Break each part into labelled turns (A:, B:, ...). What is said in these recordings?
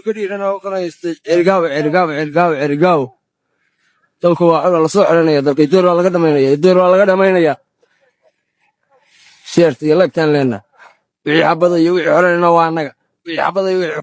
A: كديرنا وقنايست عرقاو dalku waa la soo xiranaya dalka door waa laga dhamaynaya sheerti lagtan leena wixii xabada iyo wixii xoreena waa anaga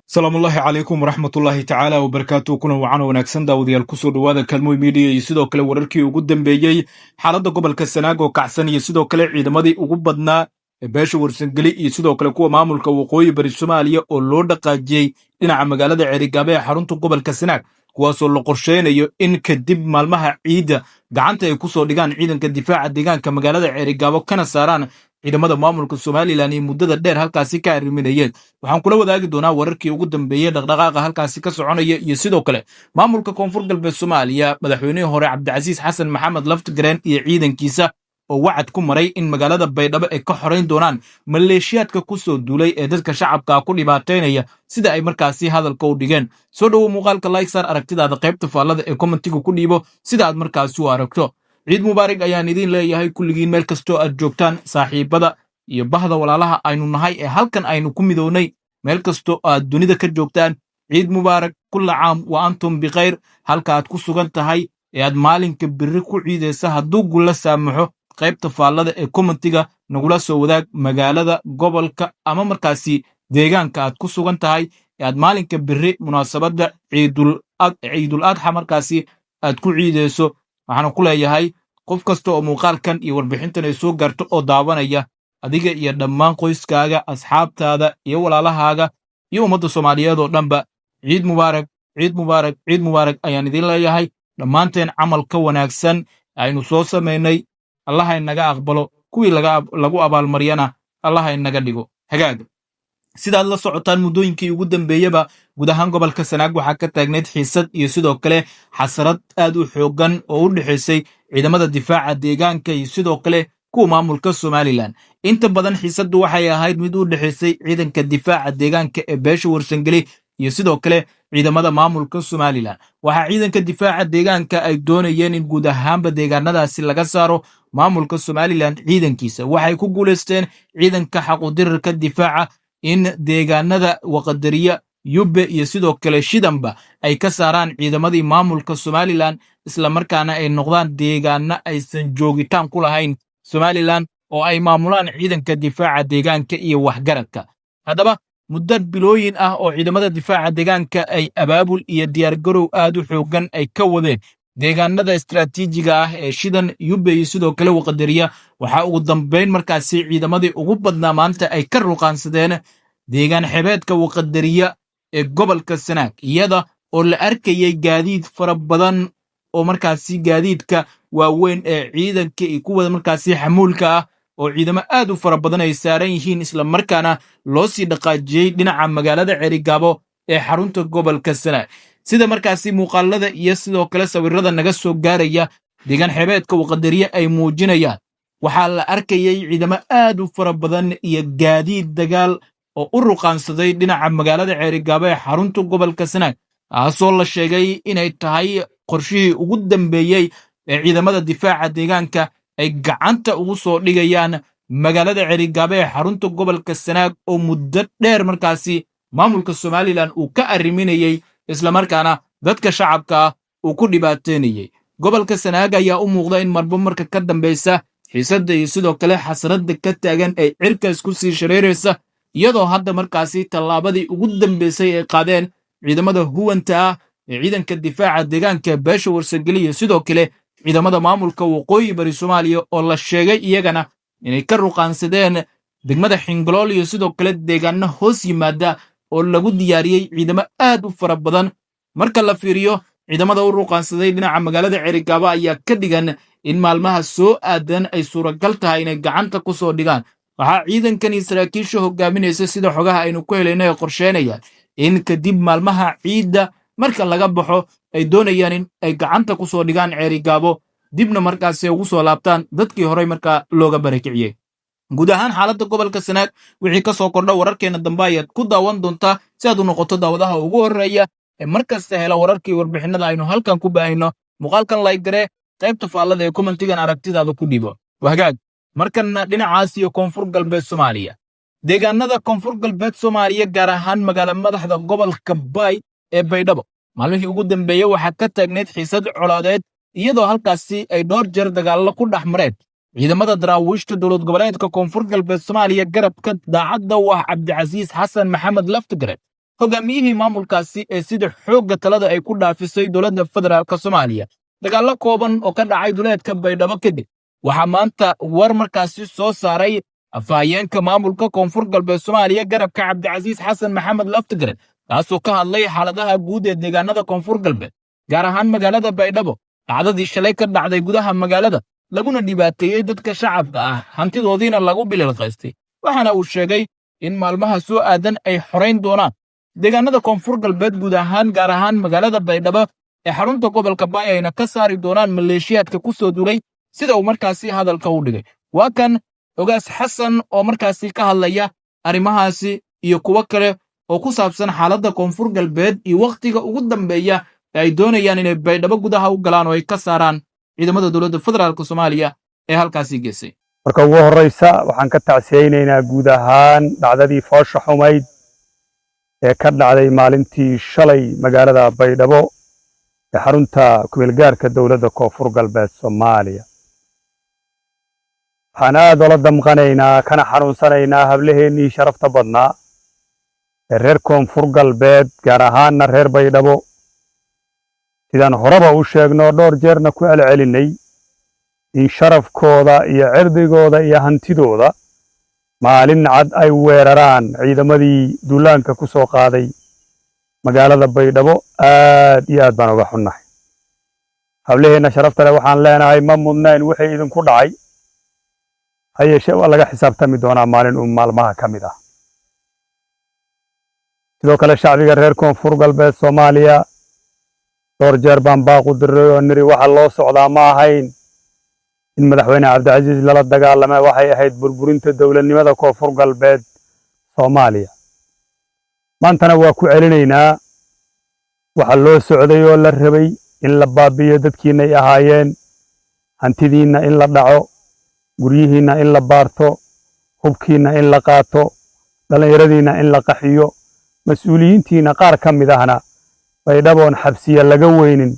B: salaamullaahi calaykum waraxmatullaahi tacaala wabarakaatu kuna wacan wanaagsan daawadayaal kusoo dhawaada Kalmoy Media iyo sidoo kale wararkii ugu dambeeyay xaaladda gobolka Sanaag oo kacsan iyo sidoo kale ciidamadii ugu badnaa ee beesha warsangeli iyo sidoo kale kuwa maamulka waqooyi bari Soomaaliya oo loo dhaqaajiyay dhinaca magaalada Cerigaabe ee xarunta gobolka Sanaag kuwaasoo la qorsheynayo in kadib maalmaha ciida gacanta ay ku soo dhigaan ciidanka difaaca deegaanka magaalada Cerigaabe kana saaraan ciidamada maamulka Soomaaliland ee muddada dheer halkaasi ka arriminayeen waxaan kula wadaagi doonaa wararkii ugu dambeeyay dhaqdhaqaaqa halkaasi ka soconaya iyo sidoo kale maamulka koonfur galbeed Soomaaliya madaxweynihii hore Cabdicasiis Xasan Maxamed Laftigreen iyo ciidankiisa oo wacad ku maray in magaalada Baydhabo ay ka xoreyn doonaan maleeshiyaadka ku soo duulay ee dadka shacabka ku dhibaateynaya sida ay markaasi hadalka u dhigeen soo dhawo muuqaalka like sar aragtidaada qaybta faallada ee commentiga ku dhiibo sida aad markaasi u aragto ciid mubaarak ayaan idin leeyahay kulligiin meel kastoo aad joogtaan saaxiibada iyo bahda walaalaha aynu nahay ee halkan aynu ku midownay meel kastoo aad dunida ka joogtaan ciid mubaarak kulla caam wa antum bikhayr halka aad ku sugan tahay ee aad maalinka birri ku ciideysa hadduu gulla saamaxo qaybta faallada ee commentiga nagula soo wadaag magaalada gobolka ama markaasi deegaanka aad ku sugan tahay ee aad maalinka birri munaasabadda ciidul adxa markaasi aad ku ciideyso waxaan ku leeyahay qof kasta oo muuqaalkan iyo warbixintan ay soo gaarto oo daawanaya adiga iyo dhammaan qoyskaaga asxaabtaada iyo walaalahaaga iyo ummadda Soomaaliyeed oo dhanba ciid mubaarak ayaan idin leeyahay dhammaanteen camalka wanaagsan aynu soo sameynay Allah inaga aqbalo kuwii lagu abaalmariyana Allah inaga dhigo hagaaga sidaad la socotaan muddooyinkii ugu dambeeyaba guud ahaan gobolka Sanaag waxaa ka taagneed xiisad iyo sidoo kale xasarad aad u xoogan oo u dhaxaysay ciidamada difaaca deegaanka iyo sidoo kale kuwa maamulka Soomaaliland inta badan xiisaddu waxay ahayd mid u dhaxaysay ciidanka difaaca deegaanka ee beesha warsangeli iyo sidoo kale ciidamada maamulka Soomaaliland waxa ciidanka difaaca deegaanka ay doonayeen in guud ahaanba deegaanadaasi laga saaro maamulka Soomaaliland ciidankiisa waxay ku guuleysteen ciidanka xaq u dirirka difaaca in deegaanada waqadariya yubbe iyo sidoo kale shidanba ay ka saaraan ciidamadii maamulka Soomaaliland isla markaana ay noqdaan deegaana aysan joogitaan ku lahayn Soomaaliland oo ay maamulaan ciidanka difaaca deegaanka iyo waxgaradka haddaba muddo bilooyin ah oo ciidamada difaaca deegaanka ay abaabul iyo diyaar garow aad u xoogan ay ka wadeen deegaanada istiraatiijiga ah ee shidan yubbe iyo sidoo kale waqadariya waxa ugu dambeyn markaasi ciidamadii ugu badnaa maanta ay ka ruqaansadeen deegaan xebeedka waqadariya ee gobolka Sanaag iyada oo la arkayay gaadiid fara badan oo markaasi gaadiidka waaweyn ee ciidanka iyo kuwa markaasi xamuulka ah oo ciidamo aad u fara badan ay saaran yihiin isla markaana loo sii dhaqaajiyay dhinaca magaalada Cerigaabe ee xarunta gobolka Sanaag sida markaasi muuqaalada iyo sidoo kale sawirrada naga soo gaaraya deegaan xebeedka waqadariya ay muujinayaan waxaa la arkayay ciidamo aad u fara badan iyo gaadiid dagaal oo u ruqaansaday dhinaca magaalada Cerigaabe ee xarunta gobolka Sanaag taasoo la sheegay inay tahay qorshihii ugu dambeeyay ee ciidamada difaaca deegaanka ay gacanta ugu soo dhigayaan magaalada Cerigaabe ee xarunta gobolka Sanaag oo muddo dheer markaasi maamulka Soomaaliland uu ka arriminayay isla markaana dadka shacabka uu ku dhibaateynayay gobolka Sanaag ayaa u muuqda in marba marka ka dambaysa xiisadda iyo sidoo kale xasarada ka taagan ay cirkaas ku sii shareeraysa iyadoo hadda markaasi tallaabadii ugu dambeysay ay qaadeen ciidamada huwanta ah ee ciidanka difaaca deegaanka beesha warsangeli iyo sidoo kale ciidamada maamulka waqooyi bari Soomaaliya oo la sheegay iyagana inay ka ruqaansadeen degmada Xingalool iyo sidoo kale deegaano hoos yimaada oo lagu diyaariyay ciidamo aad u fara badan marka la fiiriyo ciidamada u ruqaansaday dhinaca magaalada Cerigaabe ayaa ka dhigan in maalmaha soo aadan ay suuragal tahay inay gacanta ku soo dhigaan waxa ciidankan iyo saraakiisha hogaaminaysa sida xogaha aynu ku helaynay qorsheynayaan in kadib maalmaha ciida marka laga baxo ay doonayaan in ay gacanta ku soo dhigaan Cerigaabe dibna markaasi ugu soo laabtaan dadkii horey markaa looga barakiciyay guud ahaan xaaladda gobolka Sanaag wixii ka soo kordha wararkeena dambe ayaad ku daawan doontaa si aad u noqoto daawadaha ugu horeeya ee markasta hela wararkii warbixinada aynu halkan ku baahino muuqaalkan like gare qaybta faallada ee commentigan aragtidaada ku dhiibo wahagaag markana dhinacaas iyo koonfur galbeed Soomaaliya deegaanada koonfur galbeed Soomaaliya gaar ahaan magaalada madaxda gobolka Bay ee baydhabo maalmihii ugu dambeeyey waxaa ka taagneyd xiisad colaadeed iyadoo halkaasi ay dhowr jeer dagaallo ku dhex mareen ciidamada daraawiishta dowlad goboleedka koonfur galbeed Soomaaliya garabka daacadda u ah Cabdicasiis Xasan Maxamed Laftigareed hogaamiyihii maamulkaasi ee sida xoogga talada ay ku dhaafisay dowladda federaalka Soomaaliya dagaallo kooban oo ka dhacay duleedka baydhabo kadib waxaa maanta war markaasi soo saaray afhayeenka maamulka koonfur galbeed Soomaaliya garabka Cabdicasiis Xasan Maxamed Laftigareed kaasoo ka hadlay xaaladaha guud ee deegaanada koonfur galbeed gaar ahaan magaalada baydhabo dhacdadii shalay ka dhacday gudaha magaalada laguna dhibaateeyay dadka shacabka ah hantidoodiina lagu bililqaystay waxaana uu sheegay in maalmaha soo aadan ay xoreyn doonaan deegaanada koonfur galbeed guud ahaan gaar ahaan magaalada baydhabo ee xarunta gobolka Baay ayna ka saari doonaan maleeshiyaadka ku soo duulay sida uu markaasi hadalka u dhigay waa kan ogaas xasan oo markaasi ka hadlaya arrimahaasi iyo kuwa kale oo ku saabsan xaaladda koonfur galbeed iyo waqtiga ugu dambeeya ee ay doonayaan inay baydhabo gudaha u galaan oo ay ka saaraan ciidamada dowladda federaalka Soomaaliya ee halkaasi geysay
C: marka ugu horeysa waxaan ka tacsiyeynaynaa guud ahaan dhacdadii foosha xumayd ee ka dhacday maalintii shalay magaalada baydhabo ee xarunta kumeelgaarka dowladda koonfur galbeed Soomaaliya waxaan aad ula damqanaynaa kana xanuunsanaynaa hablaheennii sharafta badnaa ee reer koonfur galbeed gaar ahaanna reer baydhabo sidaan horeba u sheegno dhowr jeerna ku celcelinay in sharafkooda iyo cirdigooda iyo hantidooda maalin cad ay weeraraan ciidamadii duulaanka ku soo qaaday magaalada baydhabo aad iyo aad baan uga xunnahay hablaheenna sharafta leh waxaan leenahay ma mudnayn wixii idinku dhacay ha yeeshee waa laga xisaabtami doonaa maalin maalmaha ka mid ah sidoo kale shacbiga reer koonfur galbeed Soomaaliya dhowr jeer baan baaqu diray oo niri waxa loo socdaa ma ahayn in madaxweyne Cabdicasiis lala dagaalamay waxay ahayd burburinta dowladnimada koonfur galbeed Soomaaliya maantana waa ku celinaynaa waxa loo socday oo la rabay in la baabiyo dadkiina ay ahaayeen hantidiina in la dhaco guryihiina in la baarto hubkiina in la qaato dhalinyaradiina in la qaxiyo mas'uuliyiintiina qaar ka mid ahna baydhaboon xabsiya laga weynin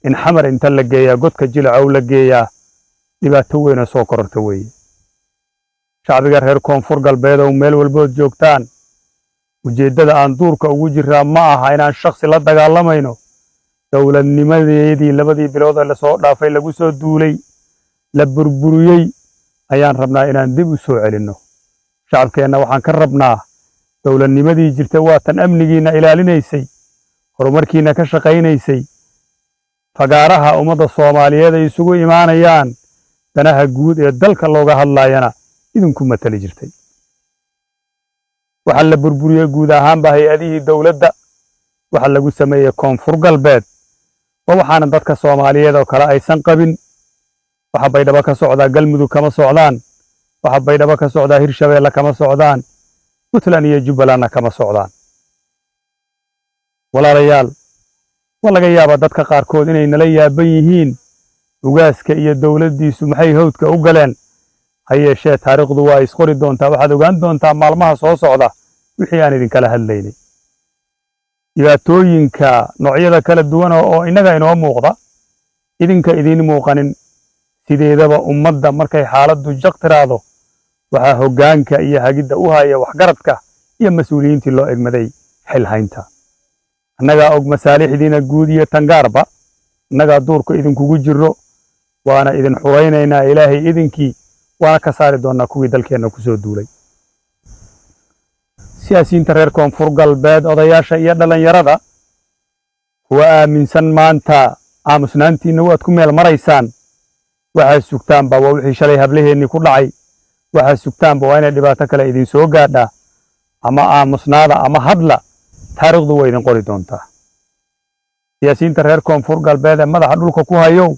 C: in xamar inta la geeyaa godka jilacow la geeyaa dhibaato weyn oo soo kororta weeye shacbiga reer koonfur galbeed oo meel walbood joogtaan ujeeddada aan duurka ugu jiraa ma aha inaan shakhsi la dagaalamayno dowladnimadeedii labadii bilood ee lasoo dhaafay lagu soo duulay la burburiyey ayaan rabnaa inaan dib u soo celinno shacabkeenna waxaan ka rabnaa dowladnimadii jirtay waatan amnigiina ilaalinaysay horumarkiina ka shaqaynaysay fagaaraha ummadda Soomaaliyeed ay isugu imaanayaan danaha guud ee dalka looga hadlayana idinku matali jirtay waxa la burburiyay guud ahaanba hay'adihii dowladda waxa lagu sameeyay koonfur galbeed waxaana dadka Soomaaliyeed oo kale aysan qabin waxa baydhabo ka socda galmudug kama socdaan waxa baydhabo ka socda hirshabeelle kama socdaan Puntland iyo Jubbaland kama socdaan walaalayaal waa laga yaabaa dadka qaarkood inay nala yaaban yihiin ugaaska iyo dowladdiisu maxay hawdka u galeen ha yeeshee taariikhdu waa isqori doontaa waxaad ogaan doontaa maalmaha soo socda wixii aan idinkala hadlaynay dhibaatooyinka noocyada kala duwan oo innaga inoo muuqda idinka idiin muuqanin sideedaba ummadda markay xaaladdu jaq tiraado waxaa hoggaanka iyo hagidda u haya waxgaradka iyo mas'uuliyiintii loo egmaday xilhaynta annagaa og masaalixdiina guud iyo tangaarba annagaa duurka idinkugu jirro waana idin xuraynaynaa ilaahay idinkii waana ka saari doonnaa kuwii dalkeenna ku soo duulay siyaasiyiinta reer koonfur galbeed odayaasha iyo dhallinyarada kuwa aaminsan maanta aamusnaantiinna waad ku meel maraysaan waxaa sugtaanba waa wixii shalay hablaheennii ku dhacay waxaa sugtaanba waa inay dhibaato kale idin soo gaadhaa ama aamusnaada ama hadla taariikhdu way idin qori doontaa siyaasiyiinta reer koonfur galbeed ee madaxa dhulka ku hayow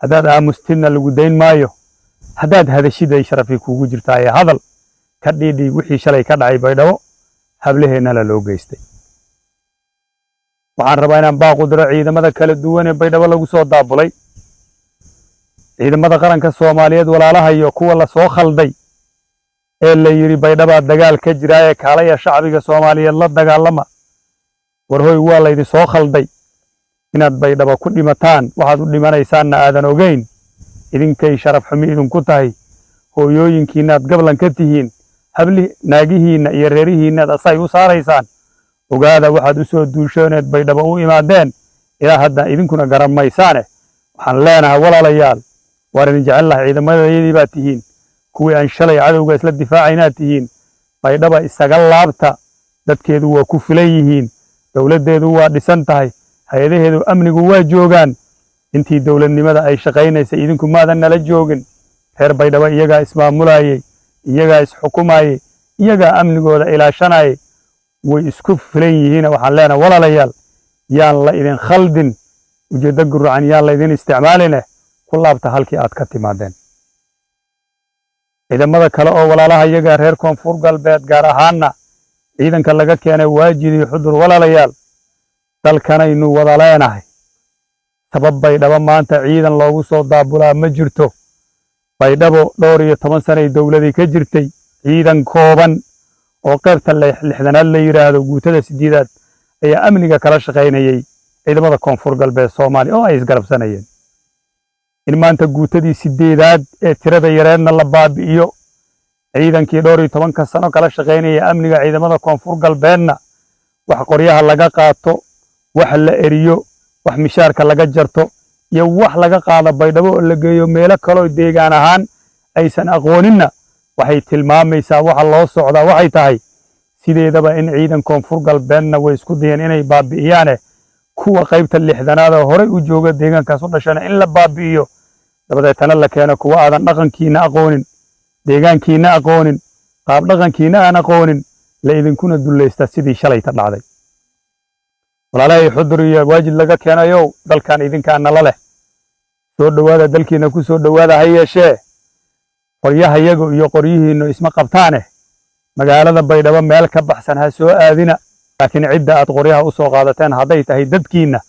C: haddaad aamustidna lagu dayn maayo haddaad hadashid ay sharafii kuugu jirtaa ee hadal ka dhiidhi wixii shalay ka dhacay baydhabo hablaheennala loo geystay waxaan rabaa inaan baaqu diro ciidamada kala duwan ee baydhabo lagu soo daabulay ciidamada qaranka Soomaaliyeed walaalaha iyo kuwa la soo khalday ee la yiri baydhaba dagaal ka jira ee kaalaya shacbiga Soomaaliyeed la dagaalama warhoy waa laydin soo khalday inaad baydhabo ku dhimataan waxaad u dhimanaysaanna aadan ogeyn idinkay sharaf xumi idinku tahay hooyooyinkiinaad gablan ka tihiin habli naagihiinna iyo reerihiinnaad asay u saaraysaan ogaada waxaad u soo duushooneed baydhabo u imaadeen ilaa hadda idinkuna garan maysaane waxaan leenahay walaalayaal waan idin jecel lahay ciidamadayadii baad tihiin kuwii aan shalay cadowga isla difaacaynaad tihiin baydhaba isaga laabta dadkeedu waa ku filan yihiin dowladdeedu waa dhisan tahay hay-adaheedu amnigu waa joogaan intii dowladnimada ay shaqaynaysay idinku maadan nala joogin reer baydhabo iyagaa ismaamulayey iyagaa isxukumayey iyagaa amnigooda ilaashanayay way isku filan yihiin waxaan leenahay walaalayaal yaan la idin khaldin ujeeddo guracan yaan la idin isticmaaline ku laabta halkii aad ka timaadeen ciidamada kale oo walaalaha iyaga reer koonfur galbeed gaar ahaanna ciidanka laga keenay waajid iyo xudur walaalayaal dalkanaynu wada leenahay sabab baydhabo maanta ciidan loogu soo daabulaa ma jirto baydhabo dhowr iyo 10 sanay dowladii ka jirtay ciidan kooban oo qaybta lixdanaad la yiraahdo guutada sideedaad ayaa amniga kala shaqaynayay ciidamada koonfur galbeed Soomaaliya oo ay isgarabsanayeen in maanta guutadii sideedaad ee tirada yareedna la baabi'iyo ciidankii dhowr iyo 10 sano kala shaqaynayay amniga ciidamada koonfur galbeedna wax qoryaha laga qaato wax la eriyo wax mishaarka laga jarto iyo wax laga qaado baydhabo oo la geeyo meelo kale oo deegaan ahaan aysan aqooninna waxay tilmaamaysaa waxa loo socdaa waxay tahay sideedaba in ciidan koonfur galbeedna way isku dayeen inay baabi'iyaan kuwa qaybta lixdanaad oo hore u jooga deegaankaas u dhashana in la baabi'iyo dabadeetana la keeno kuwa aadan dhaqankiina aqoonin deegaankiina aqoonin qaab dhaqankiina aan aqoonin la idinkuna dulaysta sidii shalay ta dhacday walaalahay xudur iyo waajid laga keenayo dalkan idinkaan nala leh soo dhawaada dalkiina ku soo dhawaada ha yeeshee qoryaha iyaga iyo qoryihiina isma qabtaane magaalada baydhabo meel ka baxsan ha soo aadina laakiin cidda aad qoryaha u soo qaadateen hadday tahay dadkiina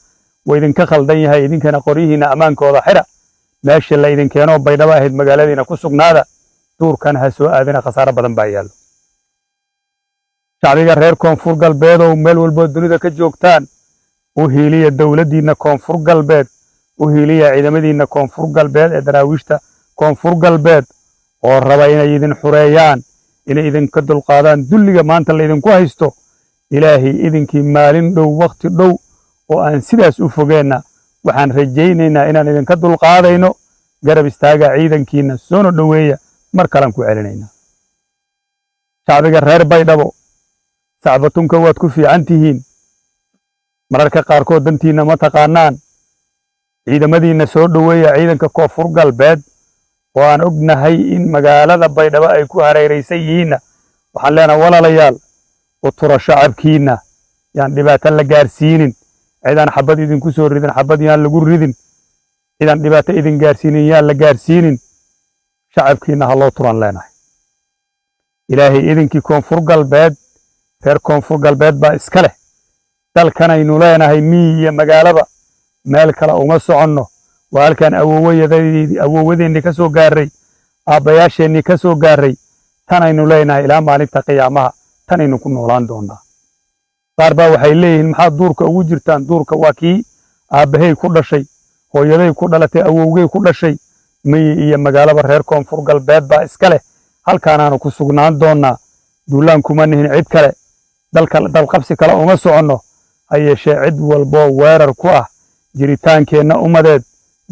C: way idinka khaldan yahay idinkana qoryihiina amaankooda xira meesha la idin keeno baydhabo ahayd magaaladiina ku sugnaada duurkan ha soo aadina khasaaro badan baa yaalo shacbiga reer koonfur galbeed oo meel walba dunida ka joogtaan u hiiliya dawladdiina koonfur galbeed u hiiliya ciidamadiina koonfur galbeed ee daraawiishta koonfur galbeed oo raba inay idin xureeyaan inay idinka dulqaadaan dulliga maanta la idinku haysto ilaahay idinkii maalin dhow waqti dhow oo aan sidaas u fogeenna waxaan rajaynaynaa inaan idinka dulqaadayno garab istaaga ciidankiina soona dhoweeya mar kalan ku celinaynaa shacbiga reer baydhabo sacbatunka waad ku fiican tihiin mararka qaarkood dantiina ma taqaanaan ciidamadiina soo dhoweeya ciidanka koonfur galbeed oo aan ognahay in magaalada baydhabo ay ku hareeraysan yihiinna waxaan leenahay walaalayaal u tura shacabkiina yaan dhibaato la gaarsiinin cidaan xabad idinku soo ridin xabad yaan lagu ridin cidaan dhibaato idin gaarsiinin yaan la gaarsiinin shacabkiina ha loo turan leenahay ilaahay idinkii koonfur galbeed reer koonfur galbeed baa iska leh dalkanaynu leenahay miyi iyo magaalaba meel kale uma soconno waa halkaan awoowadeennii ka soo gaarray aabbayaasheennii ka soo gaarray tanaynu leenahay ilaa maalinta qiyaamaha tanaynu ku noolaan doonnaa qaar baa waxay leeyihiin maxaad duurka ugu jirtaan duurka waa kii aabbahay ku dhashay hooyaday ku dhalatay awowgay ku dhashay miyi iyo magaalaba reer koonfur galbeed baa iska leh halkaanaanu ku sugnaan doonnaa duulaan kuma nihin cid kale dalqabsi kale uma soconno ha yeeshee cid walboo weerar ku ah jiritaankeenna ummadeed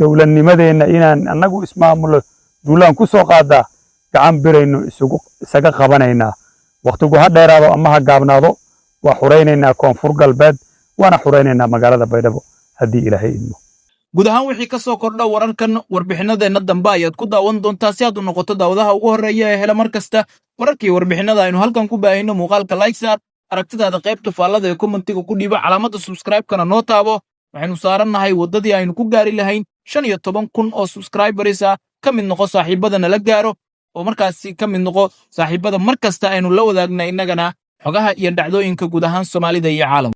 C: dowladnimadeenna inaan annagu ismaamulo duulaan ku soo qaadaa gacan biraynu isaga qabanaynaa wakhtigu ha dheeraado ama ha gaabnaado waa xuraynaynaa koonfur galbeed waana xuraynaynaa magaalada baydhabo haddii ilaahay idmo
B: guud ahaan wixii ka soo kordha wararkan warbixinadeenna dambe ayaad ku daawan doontaa si aad u noqoto daawadaha ugu horreeya ee hela mar kasta wararkii warbixinada aynu halkan ku baahino muuqaalka like saar aragtidaada qaybta faallada ee kommentiga ku dhiiba calaamadda subscribe-kana noo taabo waxaynu saarannahay waddadii aynu ku gaari lahayn 15,000 oo subscribers ah ka mid noqo saaxiibada nala gaaro oo markaasi ka mid noqo saaxiibada mar kasta aynu la wadaagna innagana xogaha iyo dhacdooyinka guud ahaan Soomaalida iyo caalamka